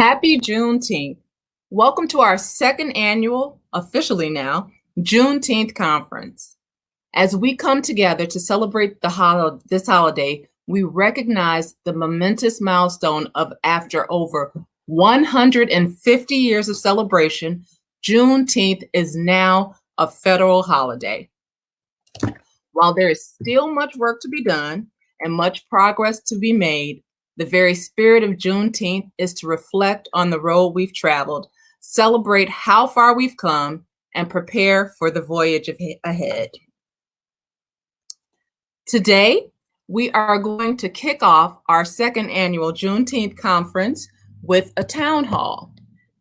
Happy Juneteenth. Welcome to our second annual, officially now, Juneteenth conference. As we come together to celebrate this holiday, we recognize the momentous milestone of after over 150 years of celebration, Juneteenth is now a federal holiday. While there is still much work to be done and much progress to be made, the very spirit of Juneteenth is to reflect on the road we've traveled, celebrate how far we've come, and prepare for the voyage ahead. Today, we are going to kick off our second annual Juneteenth conference with a town hall.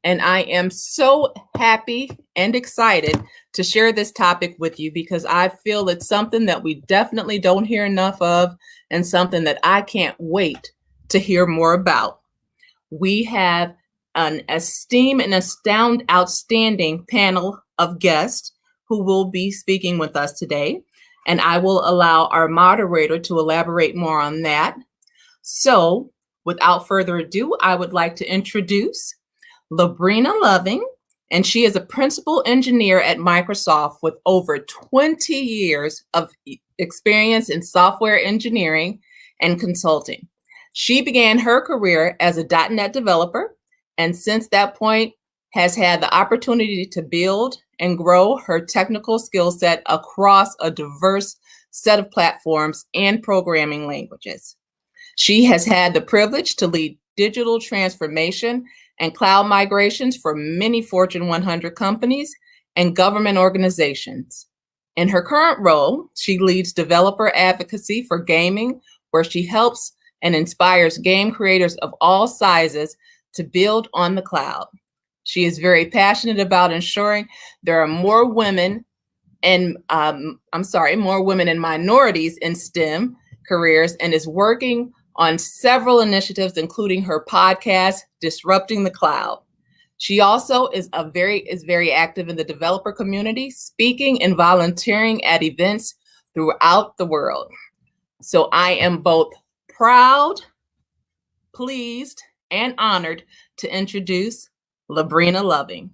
And I am so happy and excited to share this topic with you because I feel it's something that we definitely don't hear enough of and something that I can't wait to hear more about. We have an esteemed and outstanding panel of guests who will be speaking with us today, and I will allow our moderator to elaborate more on that. So, without further ado, I would like to introduce Labrina Loving, and she is a principal engineer at Microsoft with over 20 years of experience in software engineering and consulting. She began her career as a .NET developer, and since that point has had the opportunity to build and grow her technical skill set across a diverse set of platforms and programming languages. She has had the privilege to lead digital transformation and cloud migrations for many Fortune 100 companies and government organizations. In her current role, she leads developer advocacy for gaming, where she helps and inspires game creators of all sizes to build on the cloud. She is very passionate about ensuring there are more women and more women and minorities in STEM careers, and is working on several initiatives, including her podcast, Disrupting the Cloud. She also is very active in the developer community, speaking and volunteering at events throughout the world. So I am both proud, pleased, and honored to introduce Labrina Loving.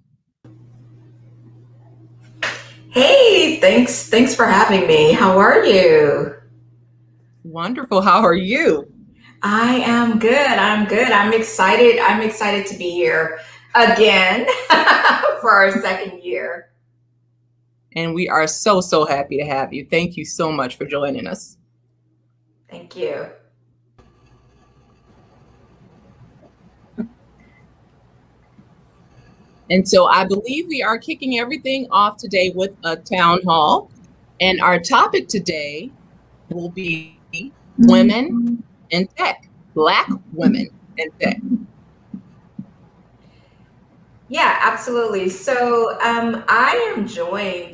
Hey, thanks for having me. How are you? Wonderful. How are you? I am good. I'm excited to be here again for our second year. And we are so happy to have you. Thank you so much for joining us. Thank you. And so I believe we are kicking everything off today with a town hall. And our topic today will be women in tech, Black women in tech. Yeah, absolutely. So I am joined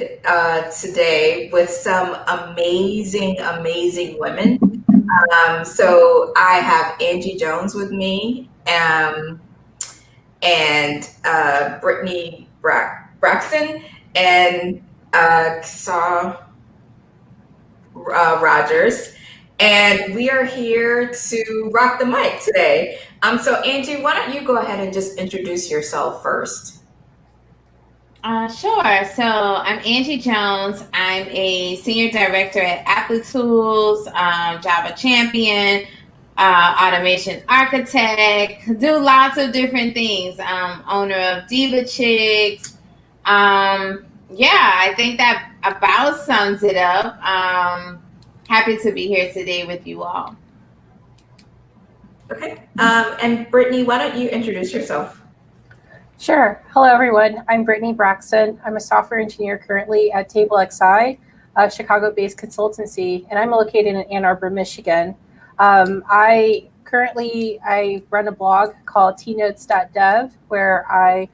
today with some amazing women. So I have Angie Jones with me, and Brittany Braxton, and Kishau Rogers, and we are here to rock the mic today. So Angie, why don't you go ahead and just introduce yourself first? Sure. So I'm Angie Jones. I'm a senior director at Apple Tools, Java champion, automation architect, do lots of different things. Owner of Diva Chicks. I think that about sums it up. Happy to be here today with you all. Okay. And Brittany, why don't you introduce yourself? Sure. Hello, everyone. I'm Brittany Braxton. I'm a software engineer currently at TableXI, a Chicago-based consultancy, and I'm located in Ann Arbor, Michigan. I run a blog called tnotes.dev, where I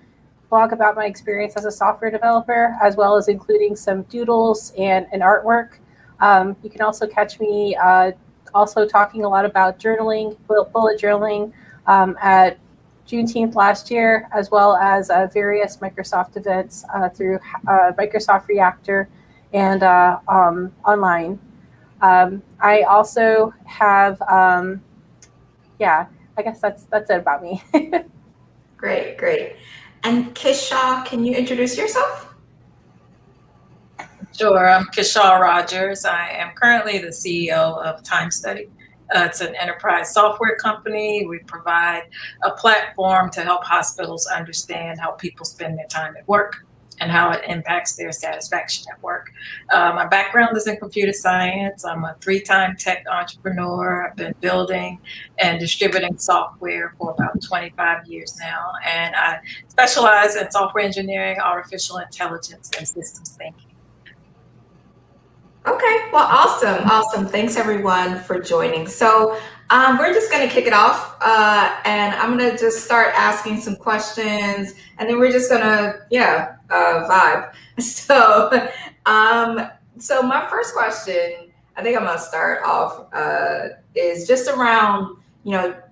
blog about my experience as a software developer, as well as including some doodles and artwork. You can also catch me also talking a lot about journaling, bullet journaling at Juneteenth last year, as well as various Microsoft events through Microsoft Reactor and online. I also have, I guess that's it about me. Great, great. And Kishau, can you introduce yourself? Sure. I'm Kishau Rogers. I am currently the CEO of Time Study. It's an enterprise software company. We provide a platform to help hospitals understand how people spend their time at work and how it impacts their satisfaction at work. My background is in computer science. I'm a 3-time tech entrepreneur. I've been building and distributing software for about 25 years now. And I specialize in software engineering, artificial intelligence, and systems thinking. Okay, well, awesome. Thanks everyone for joining. So we're just going to kick it off, and I'm going to just start asking some questions, and then we're just going to, vibe. So my first question, I think I'm going to start off, is just around,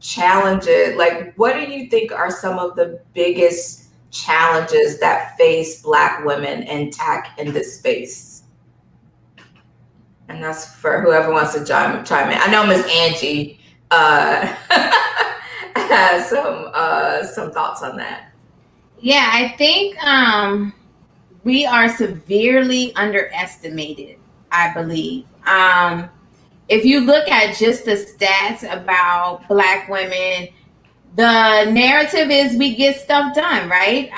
challenges. Like, what do you think are some of the biggest challenges that face Black women in tech in this space? And that's for whoever wants to chime in. I know Miss Angie has some thoughts on that. Yeah, I think we are severely underestimated, I believe. If you look at just the stats about Black women, the narrative is we get stuff done, right?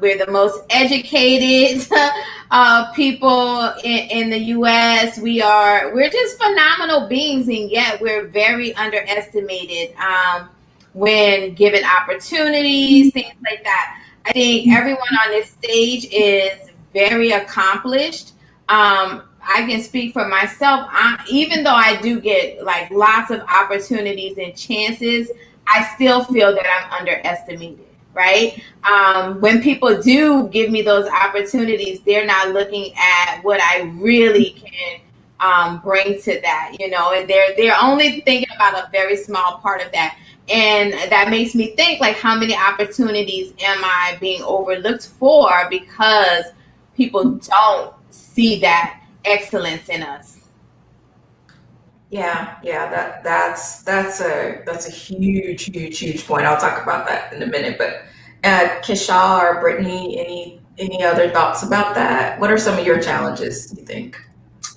We're the most educated people in the U.S. We're just phenomenal beings, and yet we're very underestimated when given opportunities, things like that. I think everyone on this stage is very accomplished. I can speak for myself. Even though I do get like lots of opportunities and chances, I still feel that I'm underestimated, right? When people do give me those opportunities, they're not looking at what I really can bring to that, and they're only thinking about a very small part of that. And that makes me think, like, how many opportunities am I being overlooked for because people don't see that excellence in us? Yeah, that's a huge point. I'll talk about that in a minute. But Kishau or Brittany, any other thoughts about that? What are some of your challenges, you think?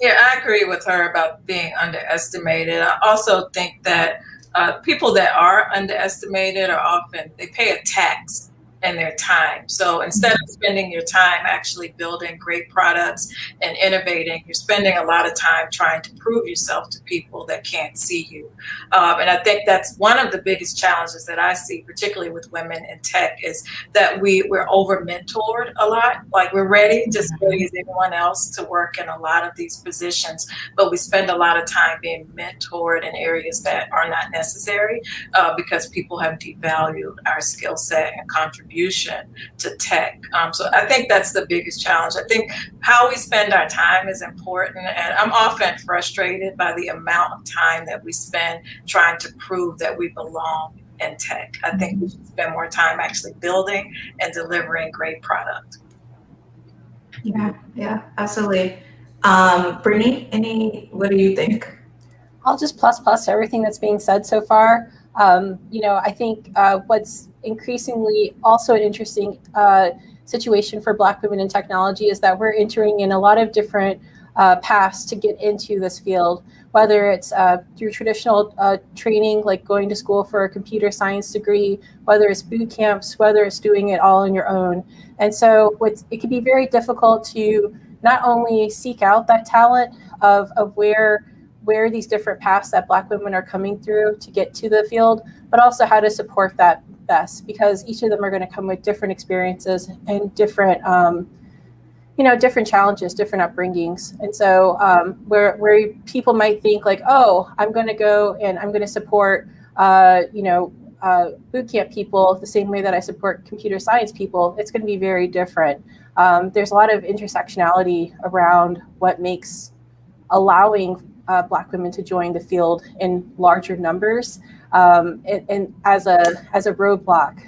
Yeah, I agree with her about being underestimated. I also think that people that are underestimated they pay a tax in their time. So instead of spending your time actually building great products and innovating, you're spending a lot of time trying to prove yourself to people that can't see you. And I think that's one of the biggest challenges that I see, particularly with women in tech, is that we're over mentored a lot. Like, we're ready, just as ready as anyone else, to work in a lot of these positions, but we spend a lot of time being mentored in areas that are not necessary because people have devalued our skill set and contribution to tech. So I think that's the biggest challenge. I think how we spend our time is important, and I'm often frustrated by the amount of time that we spend trying to prove that we belong in tech. I think we should spend more time actually building and delivering great product. Yeah, absolutely. Brittany, what do you think? I'll just plus everything that's being said so far. I think what's increasingly also an interesting situation for Black women in technology is that we're entering in a lot of different paths to get into this field, whether it's through traditional training, like going to school for a computer science degree, whether it's boot camps, whether it's doing it all on your own. And so it can be very difficult to not only seek out that talent of where these different paths that Black women are coming through to get to the field, but also how to support that best, because each of them are going to come with different experiences and different, different challenges, different upbringings. And so where people might think like, oh, I'm going to go and I'm going to support, boot camp people the same way that I support computer science people, it's going to be very different. There's a lot of intersectionality around what makes allowing Black women to join the field in larger numbers and as a roadblock.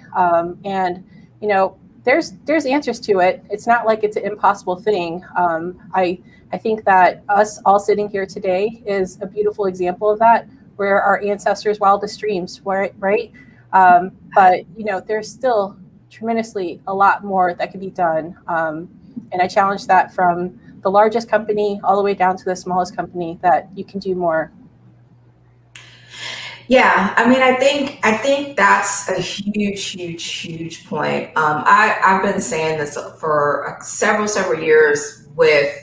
There's answers to it. It's not like it's an impossible thing. I think that us all sitting here today is a beautiful example of that, where our ancestors' wildest dreams were, right? But there's still tremendously a lot more that could be done. And I challenge that from the largest company all the way down to the smallest company, that you can do more. Yeah, I mean, I think that's a huge point. I've been saying this for several years, with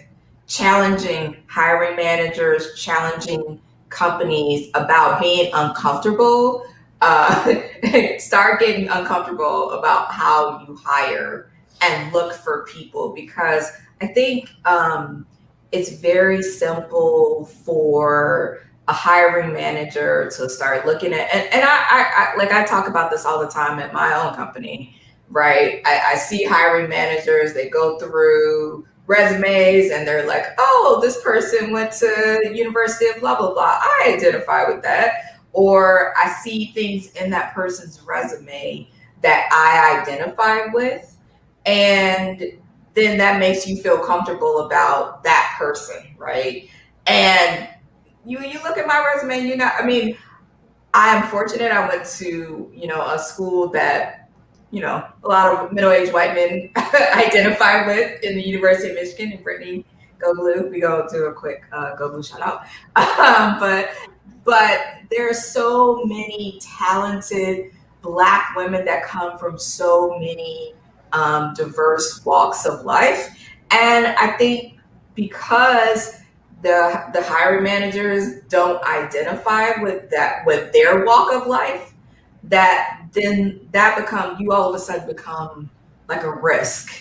challenging hiring managers, challenging companies about being uncomfortable. Start getting uncomfortable about how you hire and look for people, because I think it's very simple for a hiring manager to start looking at, and I talk about this all the time at my own company, right? I see hiring managers, they go through resumes and they're like, oh, this person went to University of blah blah blah, I identify with that. Or I see things in that person's resume that I identify with, and then that makes you feel comfortable about that person, right? And you look at my resume, I mean, I am fortunate. I went to, a school that, a lot of middle-aged white men identify with, in the University of Michigan. And Brittany, go blue. We go do a quick go blue shout out. But there are so many talented Black women that come from so many diverse walks of life. And I think because the hiring managers don't identify with their walk of life, you all of a sudden become like a risk,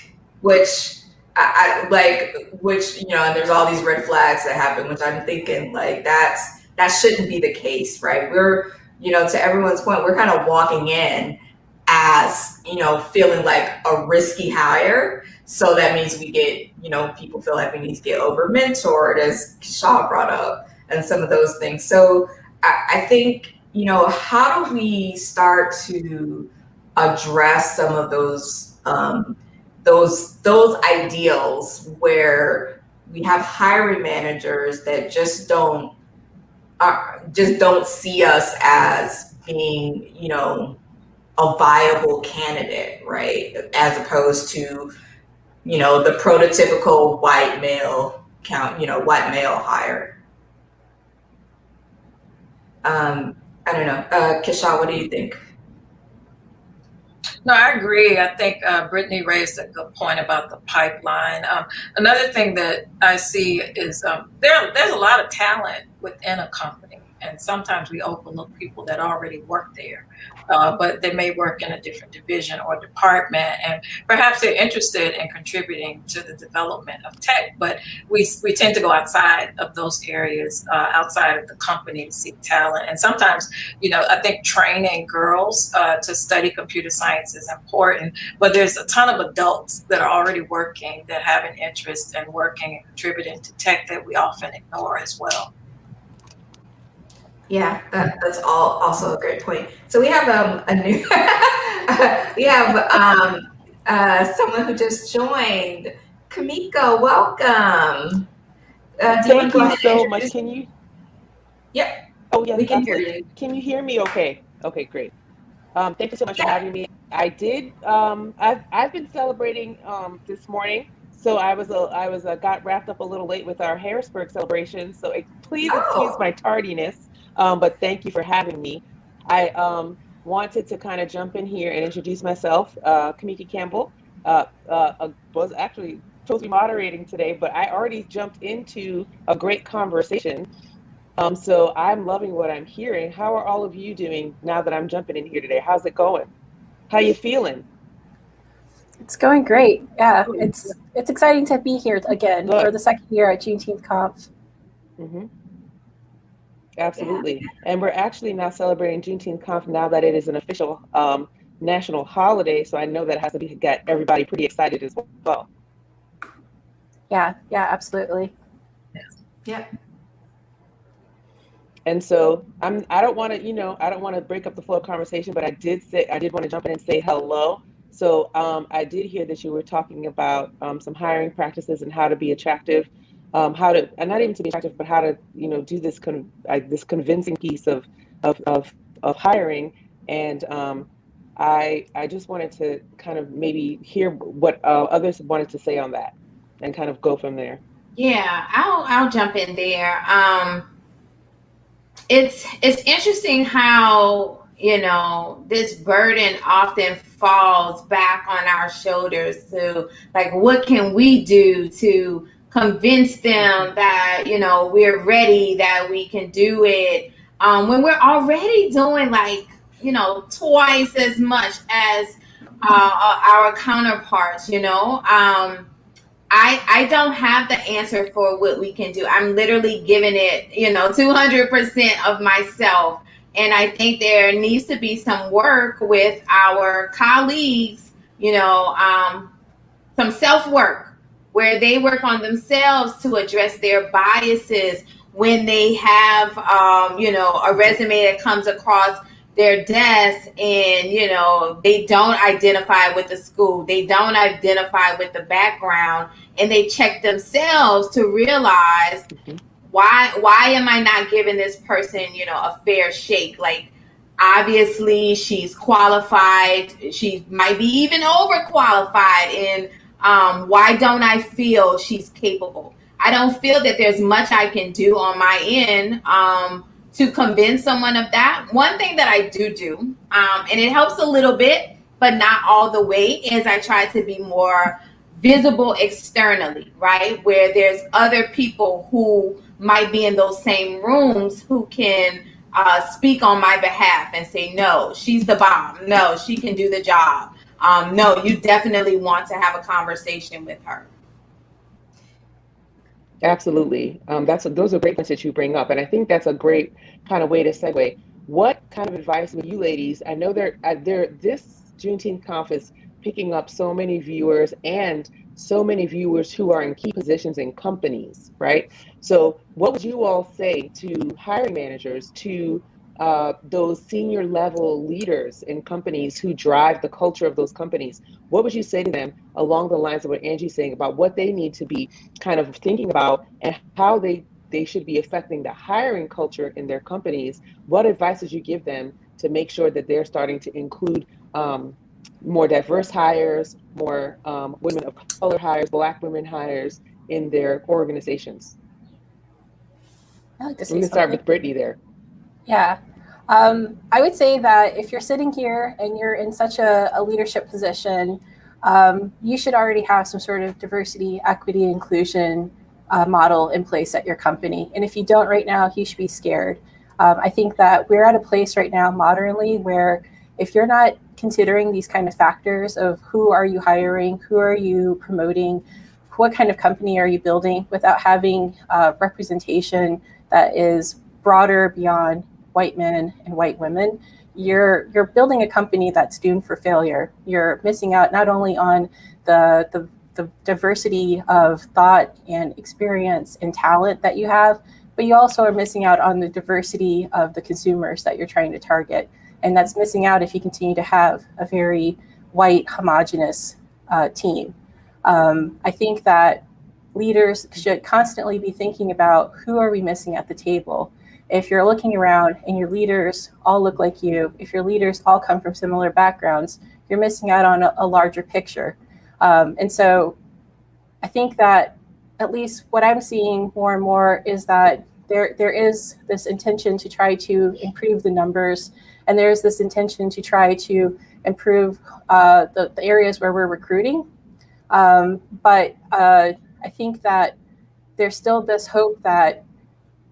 which I like, and there's all these red flags that happen, which I'm thinking like that shouldn't be the case, right? We're, to everyone's point, we're kind of walking in as, feeling like a risky hire. So that means we get, people feel like we need to get over mentored, as Kishau brought up, and some of those things. So I think, how do we start to address some of those ideals where we have hiring managers that just don't see us as being, a viable candidate, right? As opposed to, the prototypical white male hire. I don't know. Kishau, what do you think? No, I agree. I think Brittany raised a good point about the pipeline. Another thing that I see is there's a lot of talent within a company, and sometimes we overlook people that already work there, but they may work in a different division or department, and perhaps they're interested in contributing to the development of tech, but we tend to go outside of those areas, outside of the company, to seek talent. And sometimes, I think training girls to study computer science is important, but there's a ton of adults that are already working that have an interest in working and contributing to tech that we often ignore as well. Yeah, that's also a great point. So we have a new someone who just joined. Kamiko, welcome. Thank you so much. Can you? Yep. Oh yes, we can hear you. Can you hear me? Okay. Okay, great. Thank you so much for having me. I did. I've been celebrating this morning, so I got wrapped up a little late with our Harrisburg celebration. So please excuse my tardiness. But thank you for having me. I wanted to kind of jump in here and introduce myself. Kamiki Campbell was actually supposed to be moderating today, but I already jumped into a great conversation. So I'm loving what I'm hearing. How are all of you doing now that I'm jumping in here today? How's it going? How you feeling? It's going great. Yeah, it's exciting to be here again for the second year at Juneteenth Conf. Mm-hmm. Absolutely. And we're actually now celebrating Juneteenth Conf now that it is an official national holiday. So I know that has to get everybody pretty excited as well. Yeah, absolutely. Yeah. And so I don't want to break up the flow of conversation, but I did want to jump in and say hello. So I did hear that you were talking about some hiring practices and how to be attractive. And not even to be attractive, but how to, do this this convincing piece of hiring. And I just wanted to kind of maybe hear what others wanted to say on that, and kind of go from there. Yeah, I'll jump in there. It's interesting how, you know, this burden often falls back on our shoulders to, like, what can we do to convince them that, you know, we're ready, that we can do it, when we're already doing, like, you know, twice as much as our counterparts, you know. I don't have the answer for what we can do. I'm literally giving it, you know, 200% of myself. And I think there needs to be some work with our colleagues, you know, some self work where they work on themselves to address their biases when they have, you know, a resume that comes across their desk and, you know, they don't identify with the school, they don't identify with the background, and they check themselves to realize, why am I not giving this person, you know, a fair shake? Like, obviously she's qualified, she might be even overqualified, and why don't I feel she's capable? I don't feel that there's much I can do on my end to convince someone of that. One thing that I do, and it helps a little bit, but not all the way, is I try to be more visible externally, right? Where there's other people who might be in those same rooms who can speak on my behalf and say, no, she's the bomb. No, she can do the job. No, you definitely want to have a conversation with her. Absolutely. Those are great points that you bring up. And I think that's a great kind of way to segue. What kind of advice would you ladies, I know this Juneteenth conference picking up so many viewers, and so many viewers who are in key positions in companies, right? So what would you all say to hiring managers, to those senior level leaders in companies who drive the culture of those companies? What would you say to them along the lines of what Angie's saying about what they need to be kind of thinking about, and how they should be affecting the hiring culture in their companies? What advice would you give them to make sure that they're starting to include more diverse hires, more women of color hires, Black women hires in their organizations? I like to say We can start with Brittany there. Yeah. I would say that if you're sitting here and you're in such a leadership position, you should already have some sort of diversity, equity, inclusion model in place at your company. And if you don't right now, you should be scared. I think that we're at a place right now modernly where if you're not considering these kind of factors of who are you hiring, who are you promoting, what kind of company are you building, without having representation that is broader beyond white men and white women, you're building a company that's doomed for failure. You're missing out not only on the diversity of thought and experience and talent that you have, but you also are missing out on the diversity of the consumers that you're trying to target. And that's missing out if you continue to have a very white, homogenous team. I think that leaders should constantly be thinking about, who are we missing at the table? If you're looking around and your leaders all look like you, if your leaders all come from similar backgrounds, you're missing out on a larger picture. And so I think that at least what I'm seeing more and more is that there is this intention to try to improve the numbers, and there's this intention to try to improve the areas where we're recruiting. But I think that there's still this hope that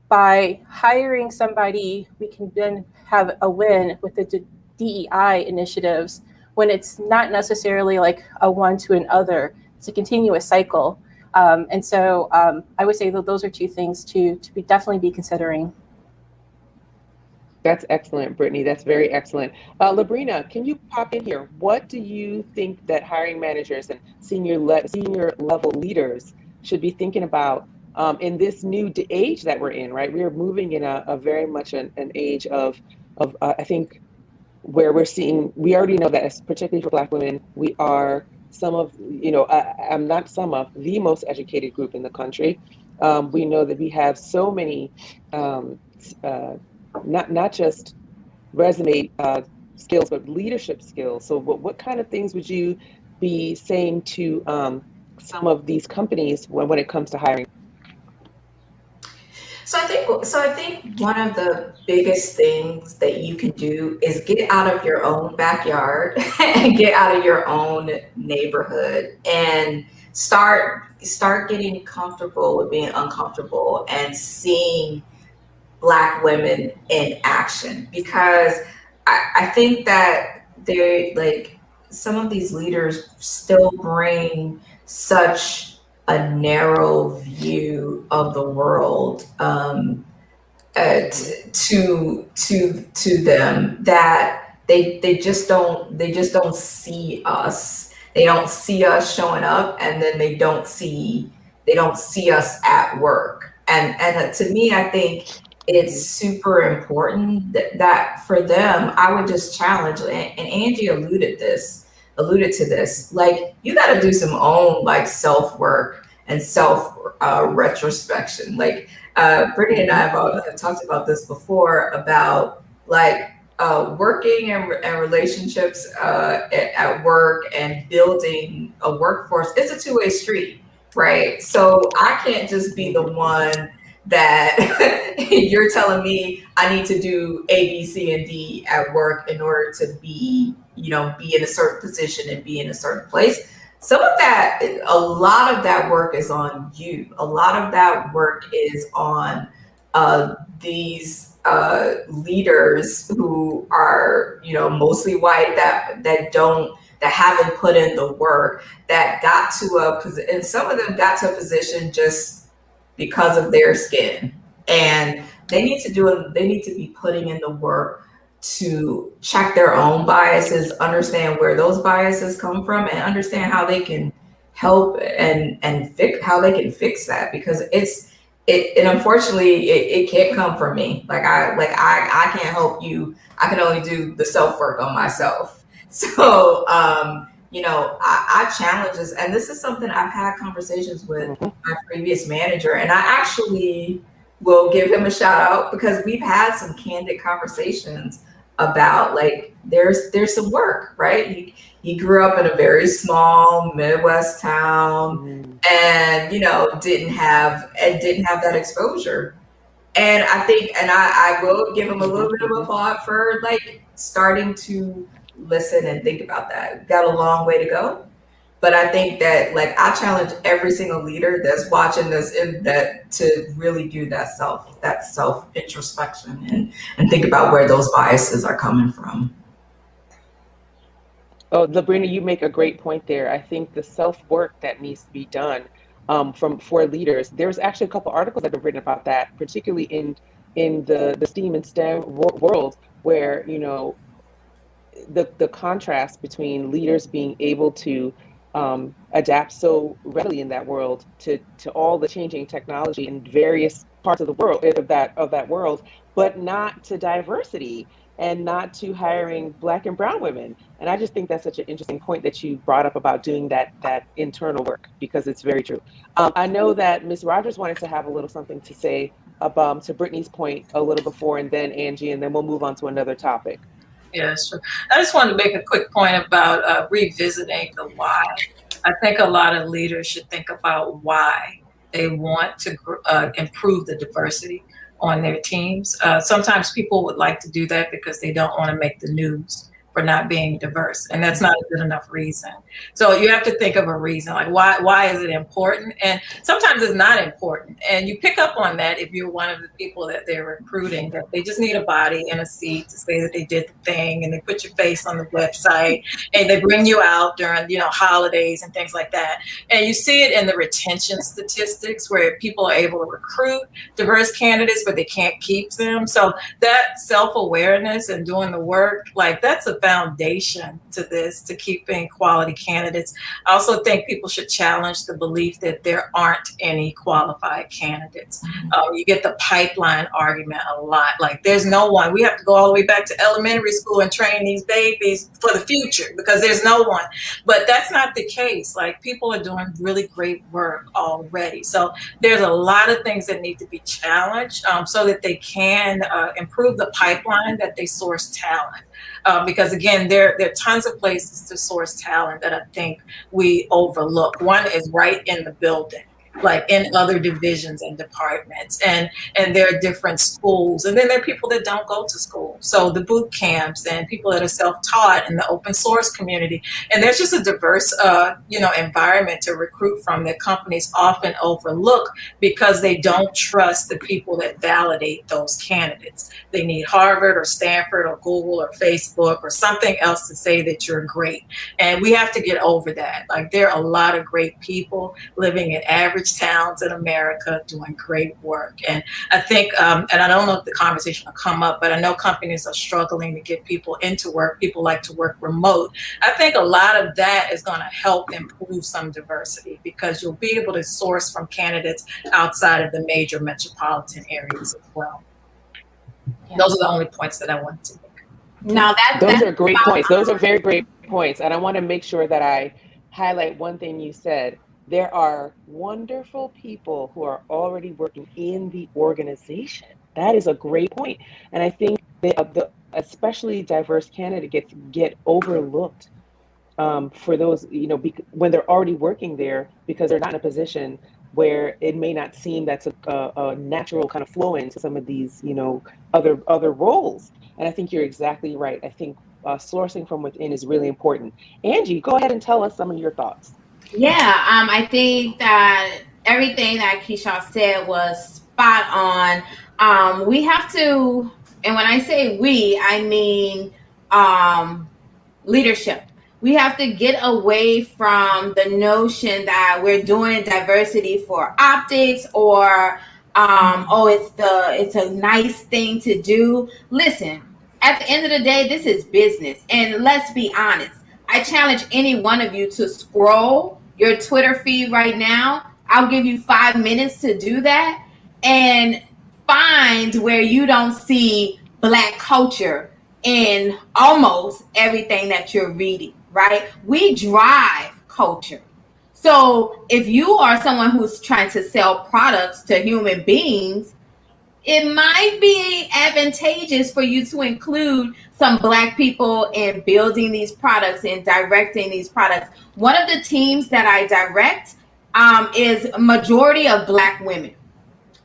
by hiring somebody, we can then have a win with the DEI initiatives, when it's not necessarily like a one to another. It's a continuous cycle. And so I would say that those are two things to definitely be considering. That's excellent, Brittany. That's very excellent. Labrina, can you pop in here? What do you think that hiring managers and senior level leaders should be thinking about in this new age that we're in, right? We are moving in a very much an age of I think, where we already know that, particularly for Black women, we are I'm not some of the most educated group in the country. We know that we have so many, not just resume skills, but leadership skills. So what kind of things would you be saying to some of these companies when it comes to hiring? So I think one of the biggest things that you can do is get out of your own backyard and get out of your own neighborhood and start getting comfortable with being uncomfortable and seeing Black women in action, because I think that they like some of these leaders still bring such a narrow view of the world to them that they just don't see us. They don't see us showing up, and then they don't see us at work. And to me, I think it's super important that for them, I would just challenge, and Angie alluded to this, like you got to do some own like self work and self retrospection. Like Brittany and I have talked about this before about like working and relationships at work and building a workforce. It's a two-way street, right? So I can't just be the one that you're telling me I need to do A, B, C, and D at work in order to be in a certain position and be in a certain place. A lot of that work is on you. A lot of that work is on these leaders who are, mostly white that haven't put in the work, that got to and some of them got to a position just because of their skin, and they need to be putting in the work to check their own biases, understand where those biases come from, and understand how they can help and fix that, because and unfortunately it can't come from me. I can't help you. I can only do the self work on myself. So I challenge this, and this is something I've had conversations with my previous manager, and I actually will give him a shout out because we've had some candid conversations about like there's some work, right? He grew up in a very small Midwest town, and didn't have that exposure. And I think, and I will give him a little bit of applaud for like starting to listen and think about that. Got a long way to go, but I think that like I challenge every single leader that's watching this to really do that self introspection and think about where those biases are coming from. Oh, Labrina, you make a great point there. I think the self work that needs to be done for leaders. There's actually a couple articles that have been written about that, particularly in the STEAM and STEM world, where the contrast between leaders being able to adapt so readily in that world to all the changing technology in various parts of the world of that world, but not to diversity and not to hiring Black and brown women. And I just think that's such an interesting point that you brought up about doing that internal work, because it's very true. I know that Ms. Rogers wanted to have a little something to say about to Brittany's point a little before, and then Angie, and then we'll move on to another topic. Yeah, sure. I just wanted to make a quick point about revisiting the why. I think a lot of leaders should think about why they want to improve the diversity on their teams. Sometimes people would like to do that because they don't want to make the news for not being diverse, and that's not a good enough reason. So you have to think of a reason, like why is it important? And sometimes it's not important, and you pick up on that if you're one of the people that they're recruiting, that they just need a body and a seat to say that they did the thing, and they put your face on the website, and they bring you out during holidays and things like that. And you see it in the retention statistics where people are able to recruit diverse candidates, but they can't keep them. So that self-awareness and doing the work, like that's a foundation to this, to keeping quality candidates. I also think people should challenge the belief that there aren't any qualified candidates. You get the pipeline argument a lot. Like there's no one. We have to go all the way back to elementary school and train these babies for the future because there's no one. But that's not the case. Like people are doing really great work already. So there's a lot of things that need to be challenged so that they can improve the pipeline that they source talent. because again, there are tons of places to source talent that I think we overlook. One is right in the building, like in other divisions and departments, and there are different schools, and then there are people that don't go to school, so the boot camps and people that are self-taught in the open source community, and there's just a diverse environment to recruit from that companies often overlook because they don't trust the people that validate those candidates. They need Harvard or Stanford or Google or Facebook or something else to say that you're great, and we have to get over that. Like, there are a lot of great people living in average towns in America doing great work. And I think, and I don't know if the conversation will come up, but I know companies are struggling to get people into work. People like to work remote. I think a lot of that is going to help improve some diversity because you'll be able to source from candidates outside of the major metropolitan areas as well. Yeah. Those are the only points that I wanted to make. Now those are great points. Those are very great points. And I want to make sure that I highlight one thing you said. There are wonderful people who are already working in the organization. That is a great point. And I think the especially diverse candidates get overlooked for those, when they're already working there because they're not in a position where it may not seem that's a natural kind of flow into some of these, other roles. And I think you're exactly right. I think sourcing from within is really important. Angie, go ahead and tell us some of your thoughts. Yeah, I think that everything that Kishau said was spot on. We have to, and when I say we, I mean leadership. We have to get away from the notion that we're doing diversity for optics or it's a nice thing to do. Listen, at the end of the day, this is business, and let's be honest. I challenge any one of you to scroll your Twitter feed right now. I'll give you 5 minutes to do that and find where you don't see Black culture in almost everything that you're reading, right? We drive culture. So if you are someone who's trying to sell products to human beings, it might be advantageous for you to include some Black people in building these products and directing these products. One of the teams that I direct is a majority of Black women.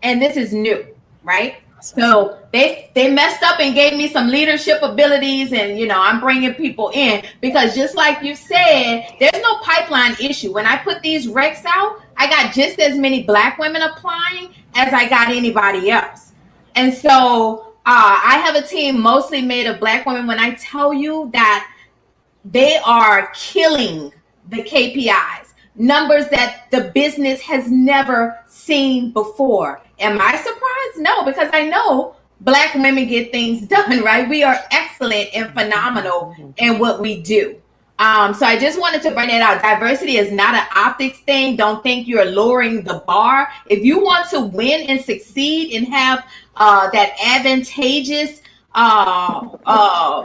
And this is new, right? So they messed up and gave me some leadership abilities, and I'm bringing people in because just like you said, there's no pipeline issue. When I put these recs out, I got just as many Black women applying as I got anybody else. And so I have a team mostly made of Black women. When I tell you that they are killing the KPIs, numbers that the business has never seen before. Am I surprised? No, because I know Black women get things done, right? We are excellent and phenomenal in what we do. So I just wanted to bring it out. Diversity is not an optics thing. Don't think you're lowering the bar. If you want to win and succeed and have that advantageous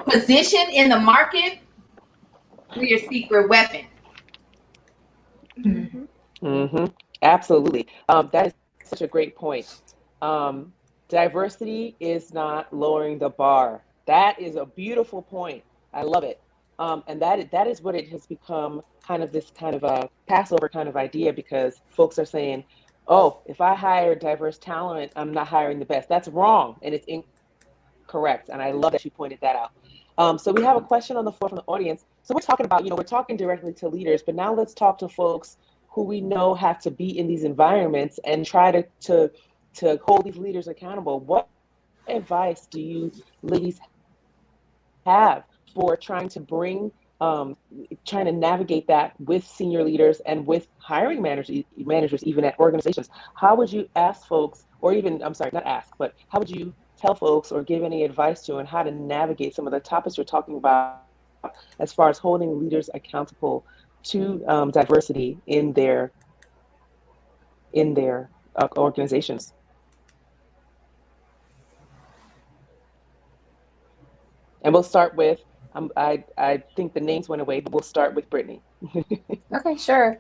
position in the market, we're your secret weapon. Absolutely. That is such a great point. Diversity is not lowering the bar. That is a beautiful point. I love it. And that is what it has become, kind of this kind of a Passover kind of idea, because folks are saying, oh, if I hire diverse talent, I'm not hiring the best. That's wrong, and it's incorrect. And I love that you pointed that out. So we have a question on the floor from the audience. So we're talking about, we're talking directly to leaders, but now let's talk to folks who we know have to be in these environments and try to hold these leaders accountable. What advice do you ladies have for trying to bring, trying to navigate that with senior leaders and with hiring managers even at organizations? How would you ask folks, or even, I'm sorry, not ask, but how would you tell folks or give any advice to on how to navigate some of the topics you're talking about as far as holding leaders accountable to diversity in their organizations? And we'll start with, I think the names went away, but we'll start with Brittany. Okay, sure.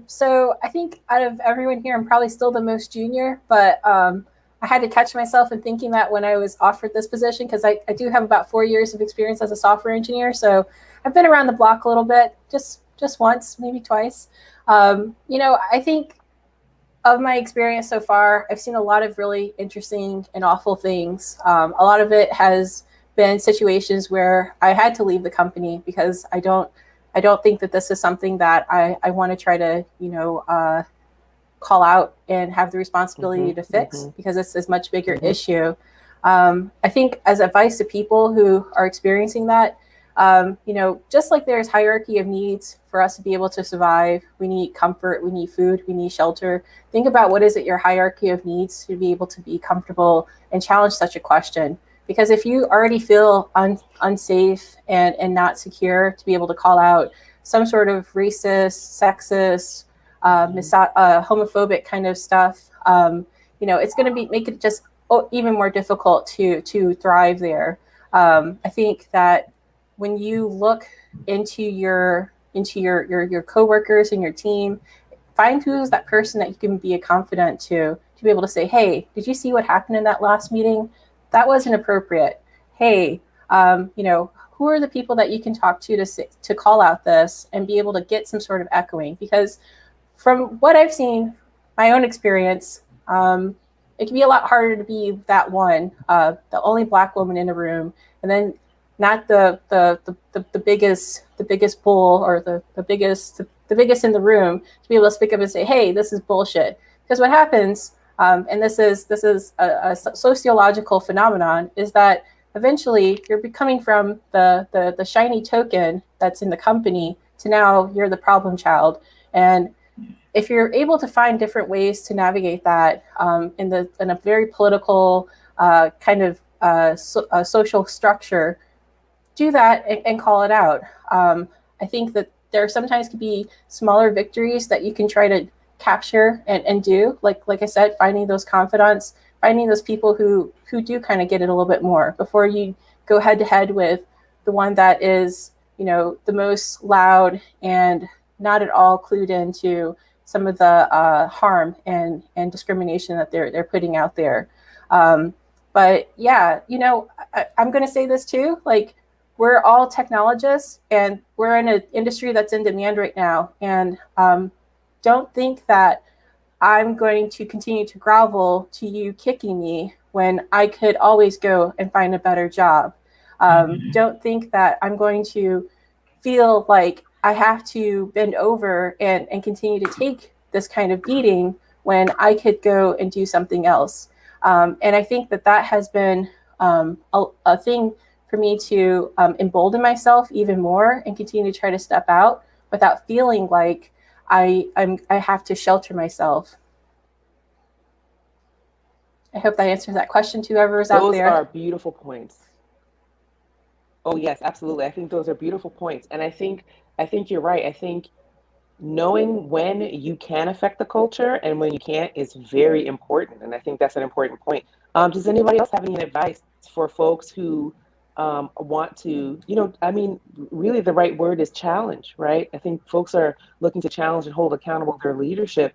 So I think out of everyone here, I'm probably still the most junior, but I I had to catch myself in thinking that when I was offered this position, because I do have about 4 years of experience as a software engineer. So I've been around the block a little bit, just once, maybe twice. I think of my experience so far, I've seen a lot of really interesting and awful things. A lot of it has been situations where I had to leave the company because I don't think that this is something that I want to try to, call out and have the responsibility to fix because it's a much bigger issue. I think as advice to people who are experiencing that, just like there's hierarchy of needs for us to be able to survive, we need comfort, we need food, we need shelter. Think about what is it your hierarchy of needs to be able to be comfortable and challenge such a question. Because if you already feel unsafe and not secure to be able to call out some sort of racist, sexist, homophobic kind of stuff, it's going to make it just even more difficult to thrive there. I think that when you look into your coworkers and your team, find who's that person that you can be a confidant to be able to say, hey, did you see what happened in that last meeting? That wasn't appropriate. Hey, who are the people that you can talk to call out this and be able to get some sort of echoing? Because from what I've seen, my own experience, it can be a lot harder to be that one, the only Black woman in a room, and then not the biggest bull or the biggest in the room to be able to speak up and say, hey, this is bullshit. Because what happens, and this is a sociological phenomenon, is that eventually you're becoming from the shiny token that's in the company to now you're the problem child. And if you're able to find different ways to navigate that in a very political kind of social structure, do that and call it out. I think that there sometimes could be smaller victories that you can try to capture and do. Like I said, finding those confidants, finding those people who do kind of get it a little bit more before you go head to head with the one that is, the most loud and not at all clued into some of the harm and discrimination that they're putting out there. But yeah, I'm going to say this too, like, we're all technologists and we're in an industry that's in demand right now. And don't think that I'm going to continue to grovel to you kicking me when I could always go and find a better job. Don't think that I'm going to feel like I have to bend over and continue to take this kind of beating when I could go and do something else. And I think that has been a thing for me to embolden myself even more and continue to try to step out without feeling like I have to shelter myself. I hope that answers that question to whoever's out there. Those are beautiful points. Oh yes, absolutely. I think those are beautiful points. And I think you're right. I think knowing when you can affect the culture and when you can't is very important. And I think that's an important point. Does anybody else have any advice for folks who want to, really the right word is challenge, right? I think folks are looking to challenge and hold accountable their leadership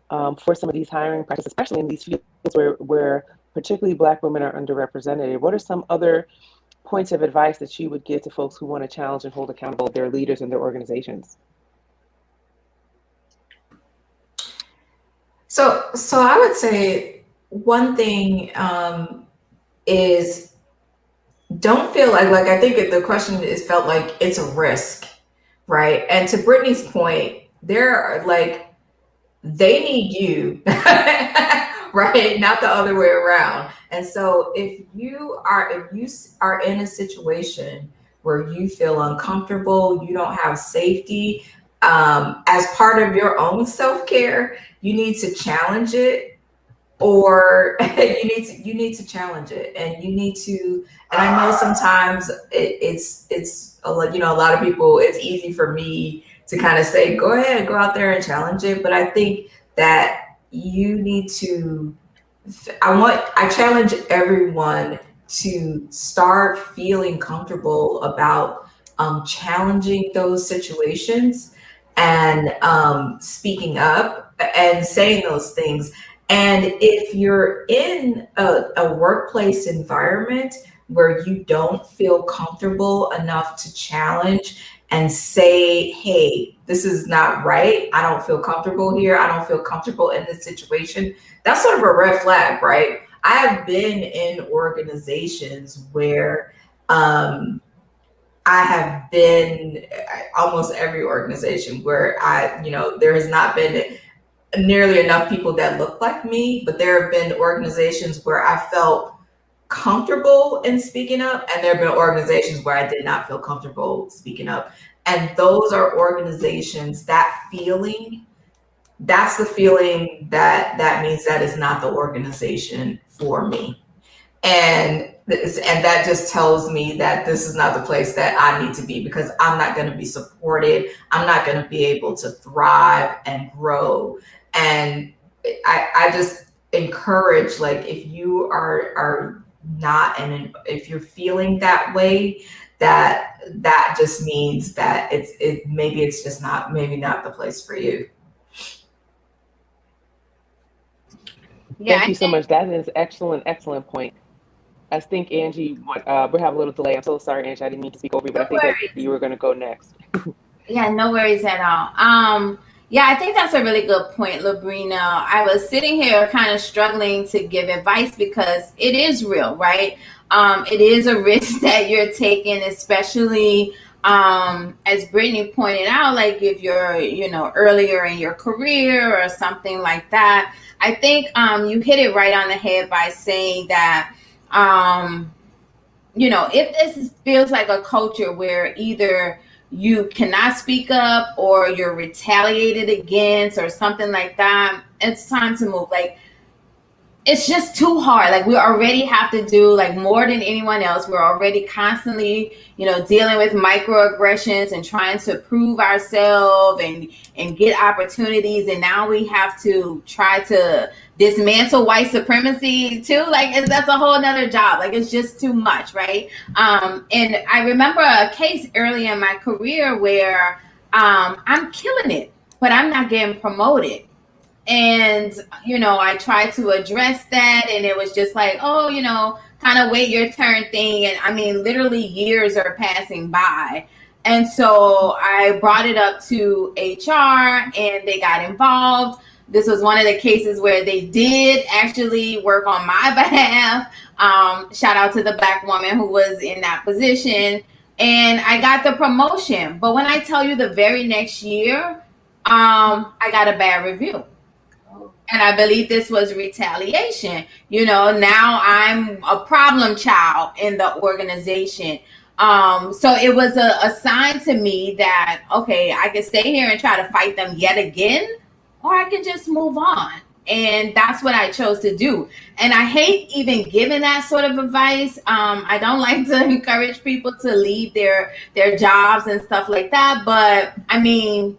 for some of these hiring practices, especially in these fields where particularly Black women are underrepresented. What are some other points of advice that you would give to folks who want to challenge and hold accountable their leaders and their organizations? So I would say one thing is don't feel like I think the question is felt like it's a risk, right? And to Brittany's point, they need you, right? Not the other way around. And so if you are in a situation where you feel uncomfortable, you don't have safety, as part of your own self-care, you need to challenge it, or you need to challenge it, and you need to. And I know sometimes it's a lot of people. It's easy for me to kind of say, go ahead, go out there and challenge it. But I think that you need to. I challenge everyone to start feeling comfortable about challenging those situations and speaking up and saying those things. And if you're in a workplace environment where you don't feel comfortable enough to challenge and say, hey, this is not right. I don't feel comfortable here. I don't feel comfortable in this situation. That's sort of a red flag, right? I have been in organizations where I have been almost every organization where there has not been nearly enough people that look like me, but there have been organizations where I felt comfortable in speaking up, and there have been organizations where I did not feel comfortable speaking up. And those are organizations, that feeling, that's the feeling that means that is not the organization for me. And that just tells me that this is not the place that I need to be, because I'm not going to be supported. I'm not going to be able to thrive and grow. And I just encourage, like, if you are not, and if you're feeling that way, that just means that maybe it's just not the place for you. Thank you so much. That is excellent point. I think Angie, we have a little delay. I'm so sorry, Angie. I didn't mean to speak over you, but I think that you were going to go next. Yeah, no worries at all. Yeah, I think that's a really good point, Labrina. I was sitting here kind of struggling to give advice because it is real, right? It is a risk that you're taking, especially as Brittany pointed out, like if you're, earlier in your career or something like that. I think you hit it right on the head by saying that, if this feels like a culture where either you cannot speak up or you're retaliated against or something like that, it's time to move. Like, it's just too hard. Like, we already have to do like more than anyone else. We're already constantly, dealing with microaggressions and trying to prove ourselves and get opportunities. And now we have to try to dismantle white supremacy too. Like, that's a whole nother job. Like, it's just too much, right? And I remember a case early in my career where I'm killing it, but I'm not getting promoted. And, I tried to address that, and it was just like, kind of wait your turn thing. And I mean, literally years are passing by. And so I brought it up to HR and they got involved. This was one of the cases where they did actually work on my behalf. Shout out to the Black woman who was in that position. And I got the promotion. But when I tell you the very next year, I got a bad review. And I believe this was retaliation. Now I'm a problem child in the organization. So it was a sign to me that, okay, I can stay here and try to fight them yet again, or I can just move on. And that's what I chose to do. And I hate even giving that sort of advice. I don't like to encourage people to leave their jobs and stuff like that. But I mean,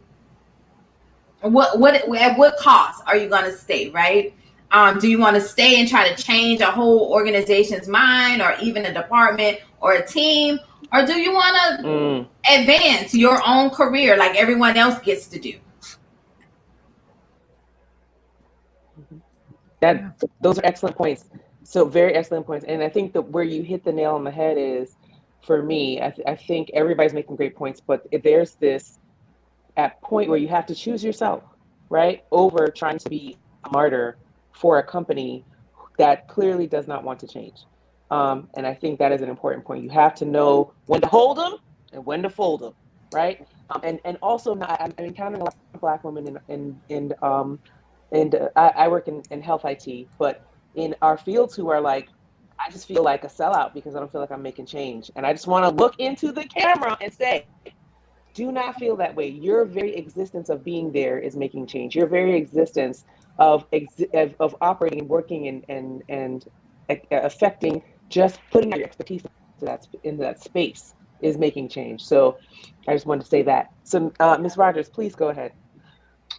at what cost are you going to stay, right? Do you want to stay and try to change a whole organization's mind, or even a department or a team? Or do you want to advance your own career like everyone else gets to do? Those are excellent points. So very excellent points. And I think that where you hit the nail on the head is, for me, I think everybody's making great points, but there's this at point where you have to choose yourself, right, over trying to be a martyr for a company that clearly does not want to change. And I think that is an important point. You have to know when to hold them and when to fold them, right? And also, I'm encountering a lot of Black women and I work in health IT, but in our fields who are like, I just feel like a sellout because I don't feel like I'm making change. And I just want to look into the camera and say, do not feel that way. Your very existence of being there is making change. Your very existence of operating and working and affecting, just putting your expertise into that space is making change. So I just wanted to say that. So Ms. Rogers, please go ahead.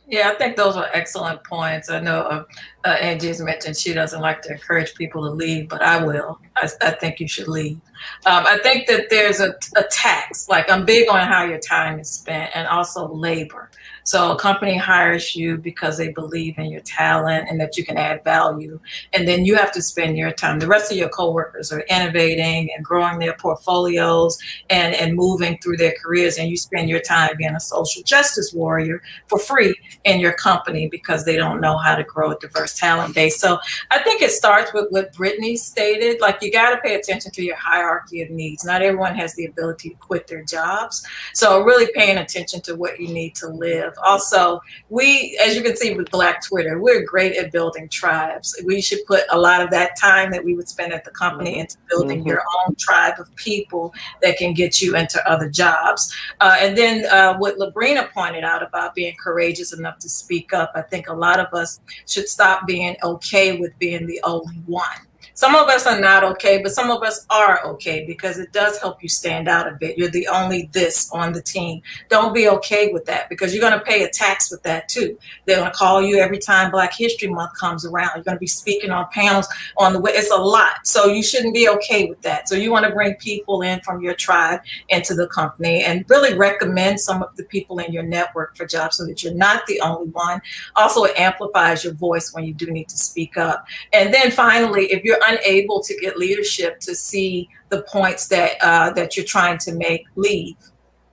Yeah, I think those are excellent points. I know Angie's mentioned she doesn't like to encourage people to leave, but I will. I think you should leave. I think that there's a tax. Like, I'm big on how your time is spent and also labor. So a company hires you because they believe in your talent and that you can add value. And then you have to spend your time. The rest of your coworkers are innovating and growing their portfolios and moving through their careers. And you spend your time being a social justice warrior for free in your company because they don't know how to grow a diverse talent base. So I think it starts with what Brittany stated. Like, you got to pay attention to your hierarchy of needs. Not everyone has the ability to quit their jobs. So really paying attention to what you need to live. Also, we, as you can see with Black Twitter, we're great at building tribes. We should put a lot of that time that we would spend at the company into building your own tribe of people that can get you into other jobs. And then what Labrina pointed out about being courageous enough to speak up, I think a lot of us should stop being okay with being the only one. Some of us are not okay, but some of us are okay because it does help you stand out a bit. You're the only this on the team. Don't be okay with that because you're going to pay a tax with that too. They're going to call you every time Black History Month comes around. You're going to be speaking on panels on the way. It's a lot. So you shouldn't be okay with that. So you want to bring people in from your tribe into the company and really recommend some of the people in your network for jobs so that you're not the only one. Also, it amplifies your voice when you do need to speak up. And then finally, if you're unable to get leadership to see the points that that you're trying to make, leave,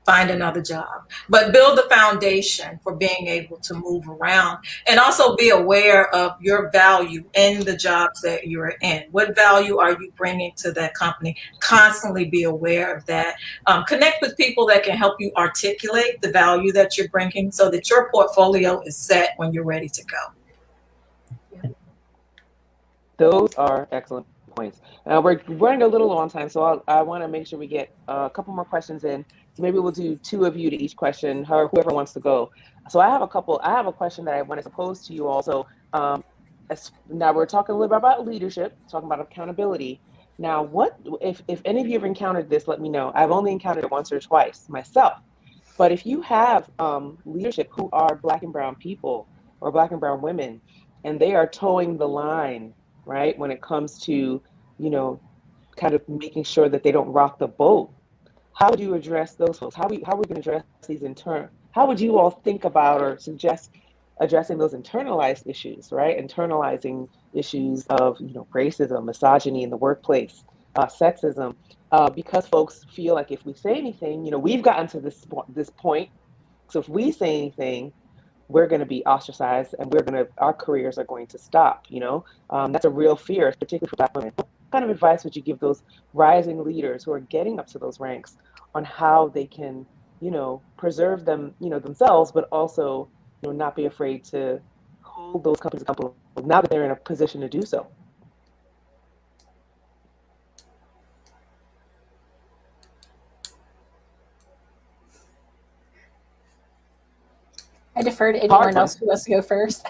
find another job, but build the foundation for being able to move around and also be aware of your value in the jobs that you're in. What value are you bringing to that company? Constantly be aware of that. Connect with people that can help you articulate the value that you're bringing so that your portfolio is set when you're ready to go. Those are excellent points. We're running a little low on time, so I want to make sure we get a couple more questions in. So maybe we'll do 2 of you to each question, whoever wants to go. So I have a question that I want to pose to you also. Now we're talking a little bit about leadership, talking about accountability. Now, what if any of you have encountered this, let me know. I've only encountered it once or twice myself. But if you have leadership who are Black and brown people or Black and brown women, and they are towing the line, right, when it comes to, kind of making sure that they don't rock the boat, how would you address those folks? How are we going to address these how would you all think about or suggest addressing those internalized issues, right? Internalizing issues of, racism, misogyny in the workplace, sexism, because folks feel like if we say anything, we've gotten to this point. So if we say anything, we're going to be ostracized and our careers are going to stop, that's a real fear, particularly for Black women. What kind of advice would you give those rising leaders who are getting up to those ranks on how they can, preserve them, themselves, but also, not be afraid to hold those companies accountable now that they're in a position to do so? I defer to anyone else who wants to go first.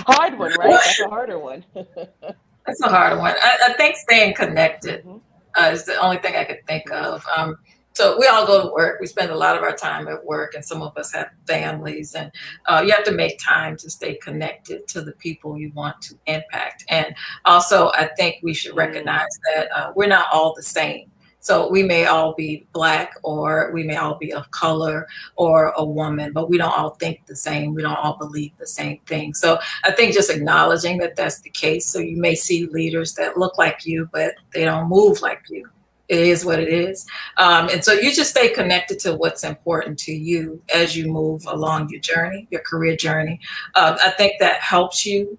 Hard one, right? That's a harder one. That's a hard one. I think staying connected is the only thing I could think of. So we all go to work. We spend a lot of our time at work, and some of us have families. And you have to make time to stay connected to the people you want to impact. And also, I think we should recognize that we're not all the same. So we may all be Black, or we may all be of color, or a woman, but we don't all think the same. We don't all believe the same thing. So I think just acknowledging that that's the case. So you may see leaders that look like you, but they don't move like you. It is what it is. And so you just stay connected to what's important to you as you move along your journey, your career journey. I think that helps you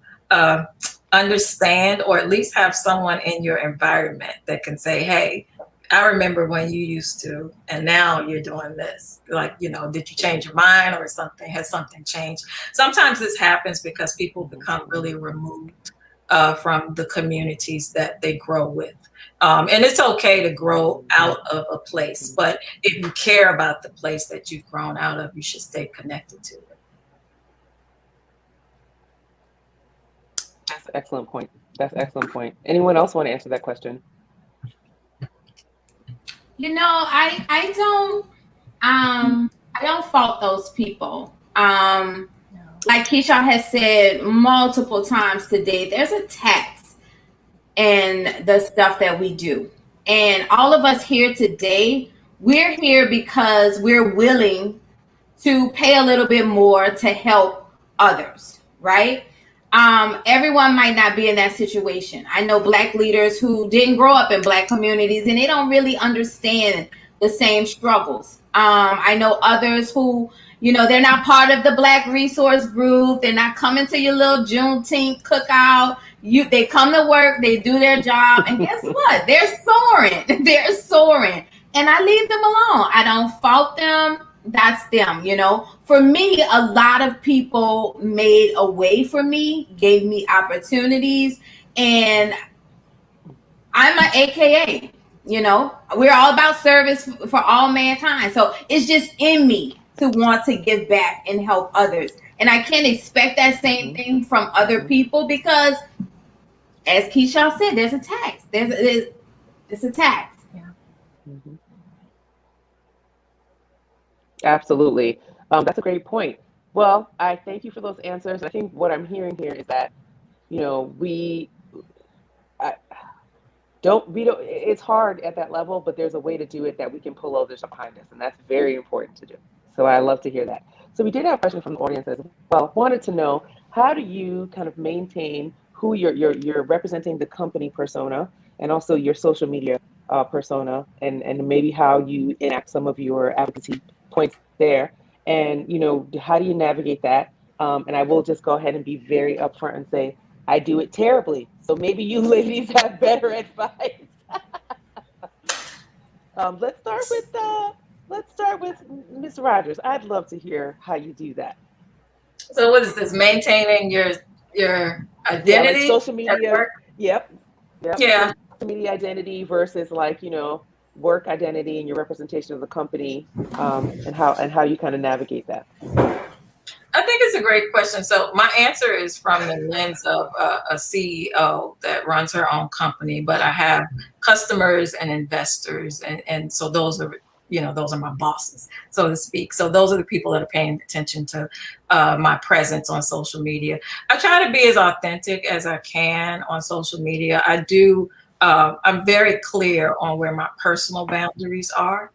understand, or at least have someone in your environment that can say, hey, I remember when you used to, and now you're doing this. Like, did you change your mind, or has something changed? Sometimes this happens because people become really removed from the communities that they grow with. And it's okay to grow out of a place, but if you care about the place that you've grown out of, you should stay connected to it. That's an excellent point. Anyone else want to answer that question? I don't fault those people. like Kishau has said multiple times today, there's a tax in the stuff that we do. And all of us here today, we're here because we're willing to pay a little bit more to help others, right? Everyone might not be in that situation. I know Black leaders who didn't grow up in Black communities and they don't really understand the same struggles. I know others who, they're not part of the Black resource group. They're not coming to your little Juneteenth cookout. They come to work, they do their job, and guess what? They're soaring. They're soaring. And I leave them alone. I don't fault them. That's them. For me, a lot of people made a way for me, gave me opportunities, and I'm an AKA. We're all about service for all mankind. So it's just in me to want to give back and help others. And I can't expect that same thing from other people because, as Kishau said, there's a tax. It's a tax. Yeah. Mm-hmm. Absolutely. That's a great point. Well, I thank you for those answers. I think what I'm hearing here is that, it's hard at that level, but there's a way to do it that we can pull others behind us. And that's very important to do. So I love to hear that. So we did have a question from the audience as well. Wanted to know, how do you kind of maintain who you're representing, the company persona, and also your social media persona, and maybe how you enact some of your advocacy points there, and how do you navigate that? And I will just go ahead and be very upfront and say I do it terribly. So maybe you ladies have better advice. Let's start with Ms. Rogers. I'd love to hear how you do that. So what is this? Maintaining your identity? Yeah, like social media. Yep. Yeah. Social media identity versus work identity and your representation of the company, and how you kind of navigate that. I think it's a great question. So my answer is from the lens of a CEO that runs her own company, but I have customers and investors, and so those are my bosses, so to speak. So those are the people that are paying attention to my presence on social media. I try to be as authentic as I can on social media. I do. I'm very clear on where my personal boundaries are.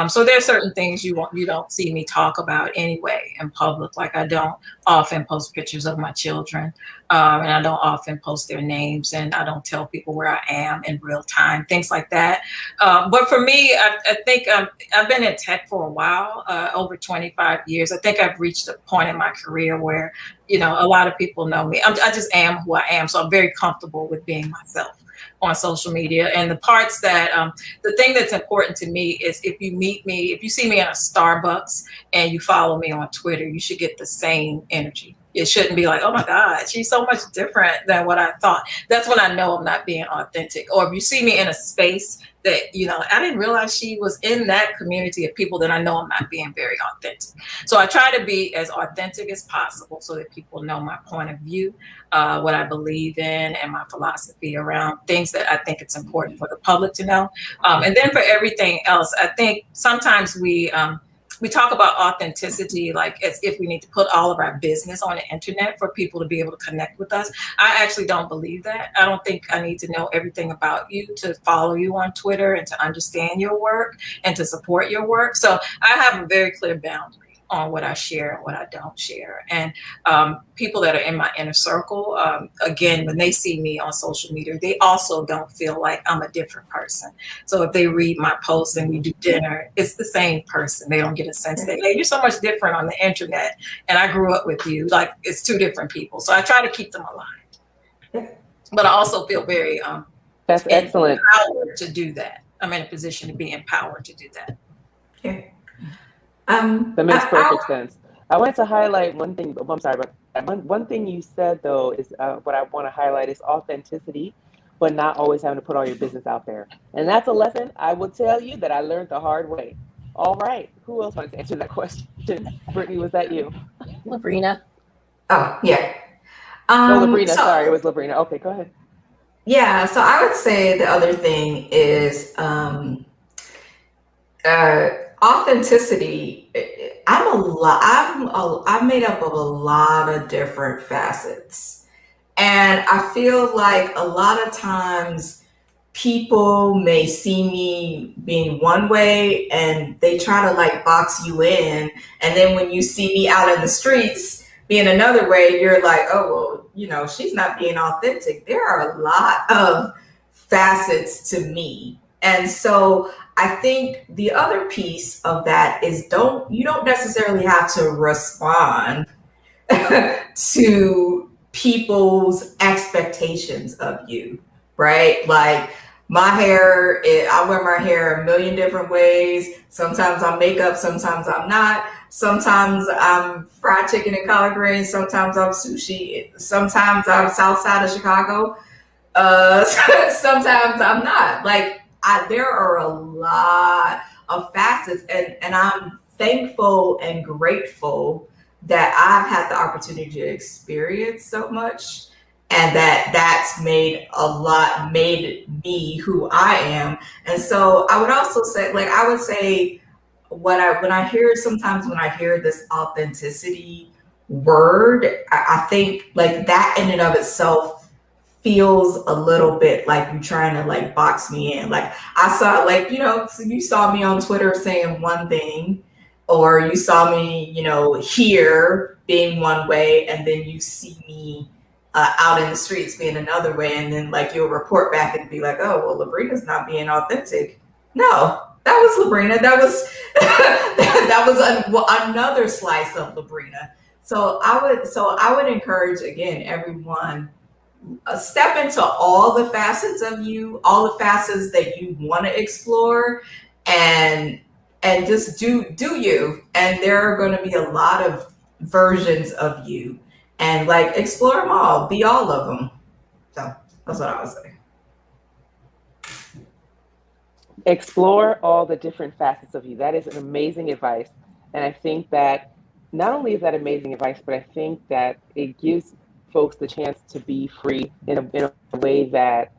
So there are certain things you don't see me talk about anyway in public. Like I don't often post pictures of my children, and I don't often post their names, and I don't tell people where I am in real time, things like that. But for me, I think I've been in tech for a while, over 25 years. I think I've reached a point in my career where, a lot of people know me. I just am who I am. So I'm very comfortable with being myself on social media. And the parts that, the thing that's important to me is if you see me in a Starbucks and you follow me on Twitter, you should get the same energy. It shouldn't be like, oh my God, she's so much different than what I thought. That's when I know I'm not being authentic. Or if you see me in a space that, I didn't realize she was in that community of people, then I know I'm not being very authentic. So I try to be as authentic as possible so that people know my point of view, what I believe in, and my philosophy around things that I think it's important for the public to know. And then for everything else, I think sometimes we talk about authenticity like as if we need to put all of our business on the internet for people to be able to connect with us. I actually don't believe that. I don't think I need to know everything about you to follow you on Twitter and to understand your work and to support your work. So I have a very clear boundary on what I share and what I don't share. And people that are in my inner circle, again, when they see me on social media, they also don't feel like I'm a different person. So if they read my posts and we do dinner, it's the same person. They don't get a sense that, hey, you're so much different on the internet and I grew up with you. Like it's two different people. So I try to keep them aligned. But I also feel very that's excellent empowered to do that. I'm in a position to be empowered to do that. Okay. That makes perfect sense. I wanted to highlight one thing. I'm sorry, but one thing you said though is what I want to highlight is authenticity, but not always having to put all your business out there. And that's a lesson I will tell you that I learned the hard way. All right, who else wanted to answer that question? Brittany, was that you? Labrina. Oh yeah. No, Labrina. Sorry, it was Labrina. Okay, go ahead. Yeah. So I would say the other thing is authenticity, I'm made up of a lot of different facets. And I feel like a lot of times people may see me being one way and they try to like box you in. And then when you see me out in the streets being another way, you're like, oh, well, you know, she's not being authentic. There are a lot of facets to me. And so I think the other piece of that is you don't necessarily have to respond to people's expectations of you, right? Like my hair, I wear my hair a million different ways. Sometimes I'm makeup, sometimes I'm not. Sometimes I'm fried chicken and collard greens. Sometimes I'm sushi. Sometimes I'm south side of Chicago. Sometimes I'm not. Like there are a lot of facets, and I'm thankful and grateful that I've had the opportunity to experience so much, and that's made me who I am. And so I would also say, like, I would say when I hear this authenticity word, I think like that in and of itself feels a little bit like you're trying to like box me in. Like I saw, like, you know, so you saw me on Twitter saying one thing, or you saw me, you know, here being one way, and then you see me out in the streets being another way, and then like you'll report back and be like, oh, well, Labrina's not being authentic. No, that was Labrina. That was that was another slice of Labrina. So I would encourage again everyone, step into all the facets of you, all the facets that you want to explore, and just do you. And there are going to be a lot of versions of you, and like explore them all, be all of them. So that's what I would say. Explore all the different facets of you. That is an amazing advice. And I think that not only is that amazing advice, but I think that it gives folks the chance to be free in a way that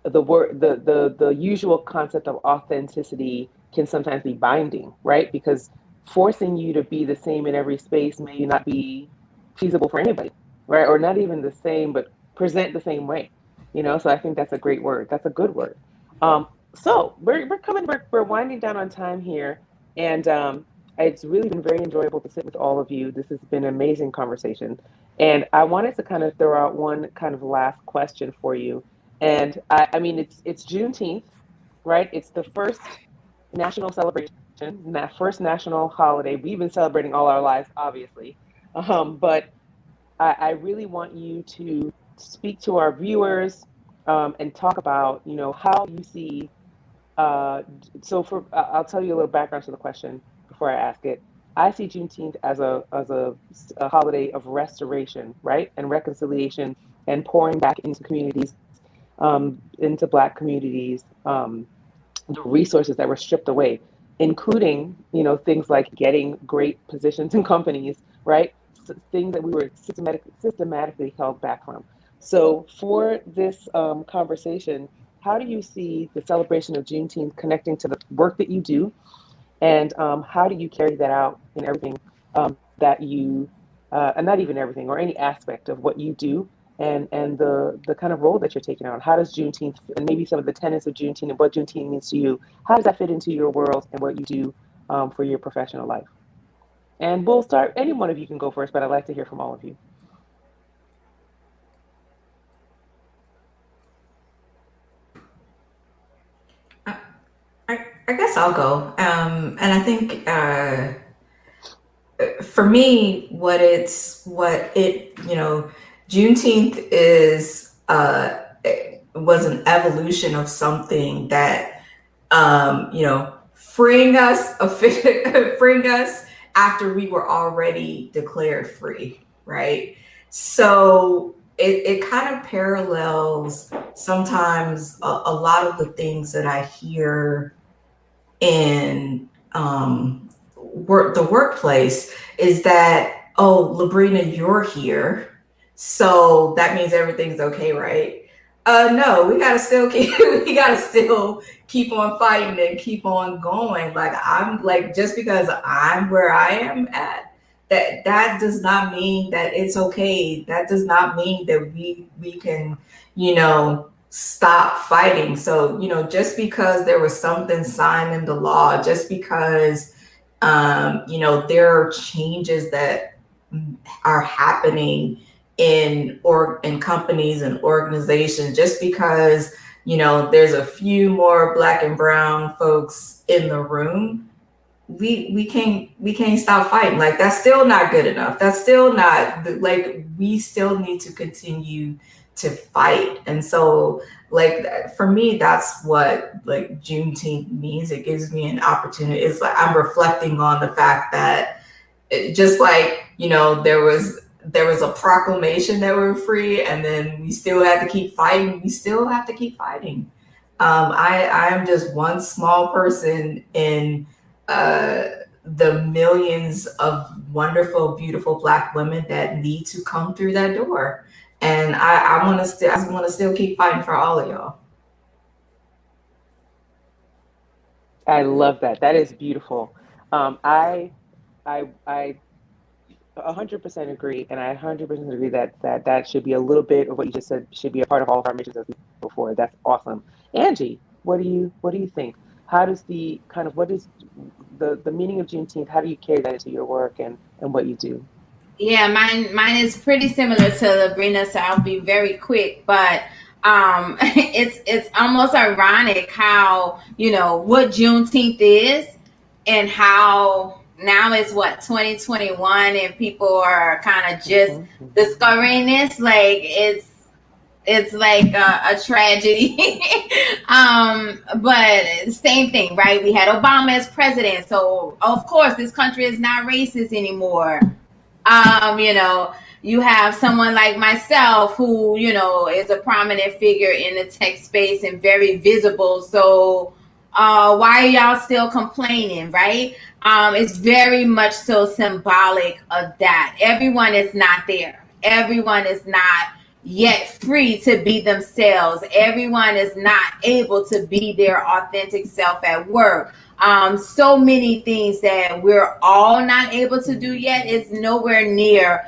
the usual concept of authenticity can sometimes be binding, right? Because forcing you to be the same in every space may not be feasible for anybody, right? Or not even the same, but present the same way, you know? So I think that's a great word. That's a good word. So we're winding down on time here, and it's really been very enjoyable to sit with all of you. This has been an amazing conversation, and I wanted to kind of throw out one kind of last question for you. And I mean, it's Juneteenth, right? It's the first national celebration, that first national holiday. We've been celebrating all our lives, obviously, but I really want you to speak to our viewers and talk about, you know, how you see. I'll tell you a little background to the question before I ask it. I see Juneteenth as a holiday of restoration, right, and reconciliation, and pouring back into communities, into Black communities, the resources that were stripped away, including, you know, things like getting great positions in companies, right, things that we were systematically held back from. So for this conversation, how do you see the celebration of Juneteenth connecting to the work that you do? And how do you carry that out in everything that you, and not even everything, or any aspect of what you do, and the kind of role that you're taking on? How does Juneteenth, and maybe some of the tenets of Juneteenth and what Juneteenth means to you, how does that fit into your world and what you do for your professional life? And we'll start, any one of you can go first, but I'd like to hear from all of you. I guess I'll go. And I think for me, Juneteenth was an evolution of something that, freeing us after we were already declared free, right? So it kind of parallels sometimes a lot of the things that I hear in the workplace, is that, oh, Labrina, you're here, so that means everything's okay, right? No, we gotta still keep we gotta still keep on fighting and keep on going. Like I'm like just because I'm where I am at, that does not mean that it's okay. That does not mean that we can, stop fighting. So, just because there was something signed into law, just because there are changes that are happening in companies and organizations, just because there's a few more Black and brown folks in the room, we can't stop fighting. Like that's still not good enough. That's still not like we still need to continue to fight. And so like for me, that's what like Juneteenth means. It gives me an opportunity. It's like I'm reflecting on the fact that just like there was a proclamation that we're free, and then we still had to keep fighting. We still have to keep fighting. I am just one small person in the millions of wonderful, beautiful Black women that need to come through that door. And I want to still keep fighting for all of y'all. I love that. That is beautiful. I 100% agree, and I 100% agree that should be a little bit of what you just said should be a part of all of our missions as before. That's awesome. Angie, what do you think? How does what is the meaning of Juneteenth? How do you carry that into your work and what you do? Yeah, mine is pretty similar to Labrina, so I'll be very quick. But it's almost ironic how what Juneteenth is, and how now it's 2021, and people are kind of just discovering this. Like it's like a tragedy. But same thing, right? We had Obama as president, so of course this country is not racist anymore. You have someone like myself who, is a prominent figure in the tech space and very visible. So why are y'all still complaining, right? It's very much so symbolic of that. Everyone is not there. Everyone is not yet free to be themselves. Everyone is not able to be their authentic self at work. So many things that we're all not able to do yet. It's nowhere near,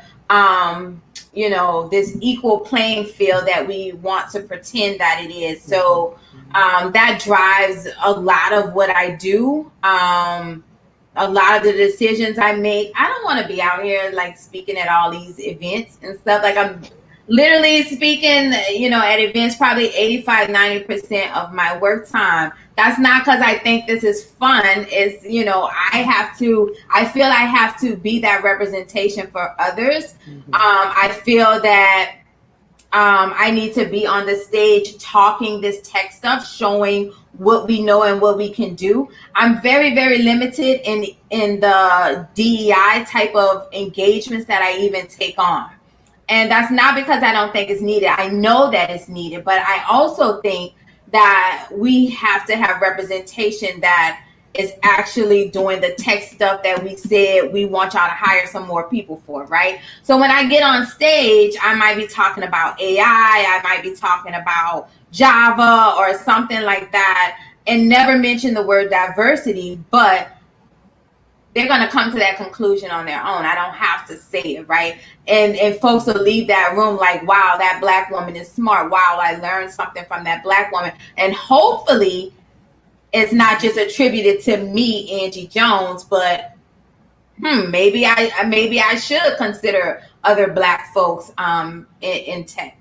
this equal playing field that we want to pretend that it is. So that drives a lot of what I do. A lot of the decisions I make. I don't want to be out here like speaking at all these events and stuff. Like I'm literally speaking, at events probably 85-90% of my work time. That's not because I think this is fun. It's, I feel I have to be that representation for others. I feel that I need to be on the stage talking this tech stuff, showing what we know and what we can do. I'm very, very limited in the DEI type of engagements that I even take on. And that's not because I don't think it's needed. I know that it's needed, but I also think that we have to have representation that is actually doing the tech stuff that we said we want y'all to hire some more people for, right? So when I get on stage, I might be talking about AI, I might be talking about Java or something like that, and never mention the word diversity, but they're going to come to that conclusion on their own. I don't have to say it, right? And folks will leave that room like, wow, that Black woman is smart. Wow, I learned something from that Black woman. And hopefully it's not just attributed to me, Angie Jones, but maybe I should consider other Black folks in tech.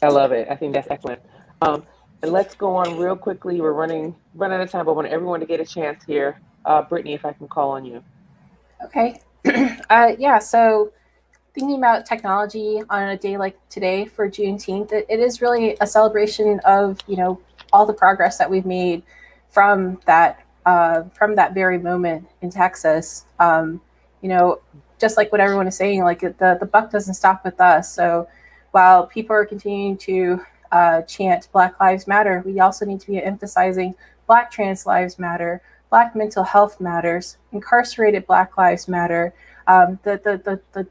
I love it. I think that's excellent. And let's go on real quickly. We're running out of time, but I want everyone to get a chance here. Brittany, if I can call on you. Okay. So thinking about technology on a day like today for Juneteenth, it is really a celebration of, all the progress that we've made from that very moment in Texas. Just like what everyone is saying, like the buck doesn't stop with us. So while people are continuing to chant Black Lives Matter, we also need to be emphasizing Black trans lives matter, Black mental health matters, incarcerated Black lives matter. The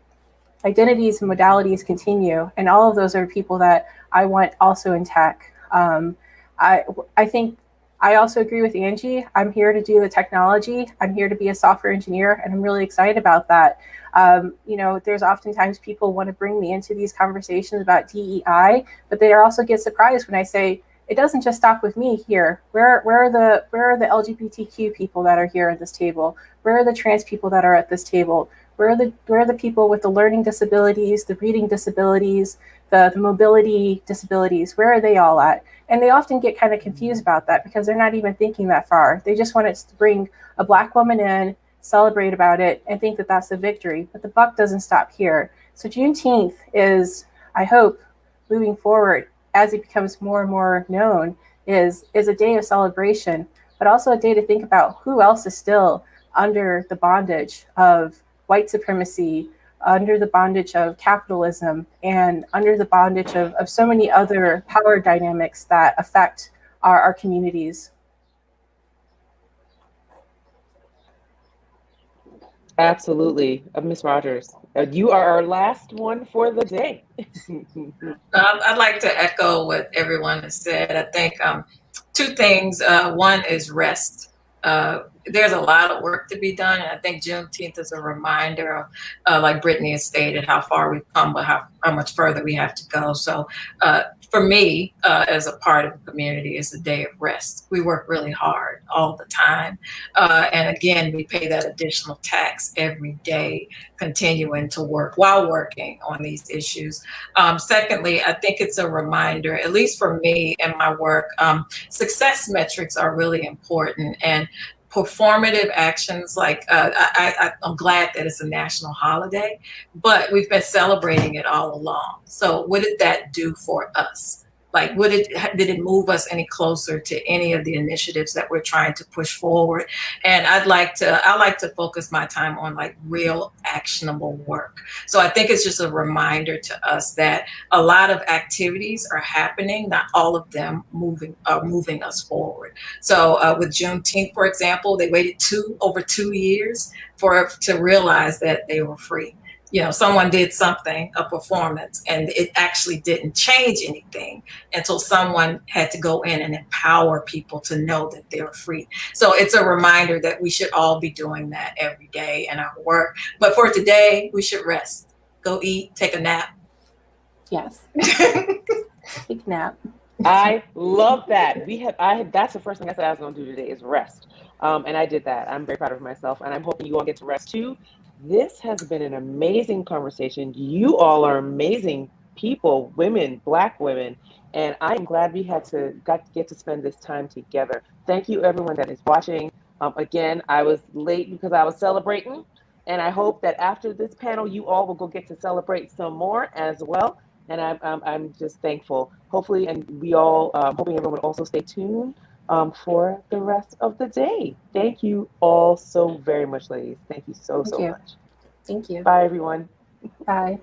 identities and modalities continue, and all of those are people that I want also in tech. I think I also agree with Angie. I'm here to do the technology. I'm here to be a software engineer, and I'm really excited about that. There's oftentimes people want to bring me into these conversations about DEI, but they also get surprised when I say it doesn't just stop with me here. Where are the LGBTQ people that are here at this table? Where are the trans people that are at this table? Where are the people with the learning disabilities, the reading disabilities, the mobility disabilities? Where are they all at? And they often get kind of confused about that because they're not even thinking that far. They just want to bring a Black woman in, celebrate about it, and think that that's a victory. But the buck doesn't stop here. So Juneteenth is, I hope, moving forward as it becomes more and more known, is a day of celebration, but also a day to think about who else is still under the bondage of white supremacy, under the bondage of capitalism, and under the bondage of so many other power dynamics that affect our communities. Absolutely. Ms. Rogers, you are our last one for the day. I'd like to echo what everyone has said. I think two things. One is rest. There's a lot of work to be done, and I think Juneteenth is a reminder of, like Brittany has stated, how far we've come, but how much further we have to go. So for me, as a part of the community, it's a day of rest. We work really hard all the time. And again, we pay that additional tax every day, continuing to work while working on these issues. Secondly, I think it's a reminder, at least for me and my work, success metrics are really important. And performative actions, like I'm glad that it's a national holiday, but we've been celebrating it all along. So what did that do for us? Like, did it move us any closer to any of the initiatives that we're trying to push forward? And I like to focus my time on like real actionable work. So I think it's just a reminder to us that a lot of activities are happening, not all of them are moving us forward. So with Juneteenth, for example, they waited over 2 years to realize that they were free. Someone did something, a performance, and it actually didn't change anything until someone had to go in and empower people to know that they're free. So it's a reminder that we should all be doing that every day in our work. But for today, we should rest, go eat, take a nap. Yes. Take a nap. I love that. That's the first thing I said I was going to do today is rest. And I did that. I'm very proud of myself, and I'm hoping you all get to rest too. This has been an amazing conversation. You all are amazing people, women, Black women, and I'm glad we got to get to spend this time together. Thank you, everyone that is watching. Again, I was late because I was celebrating, and I hope that after this panel, you all will go get to celebrate some more as well. And I'm just thankful. Hopefully, and we all hoping everyone also stay tuned for the rest of the day. Thank you all so very much, ladies. Thank you so much. Thank you. Bye, everyone. Bye.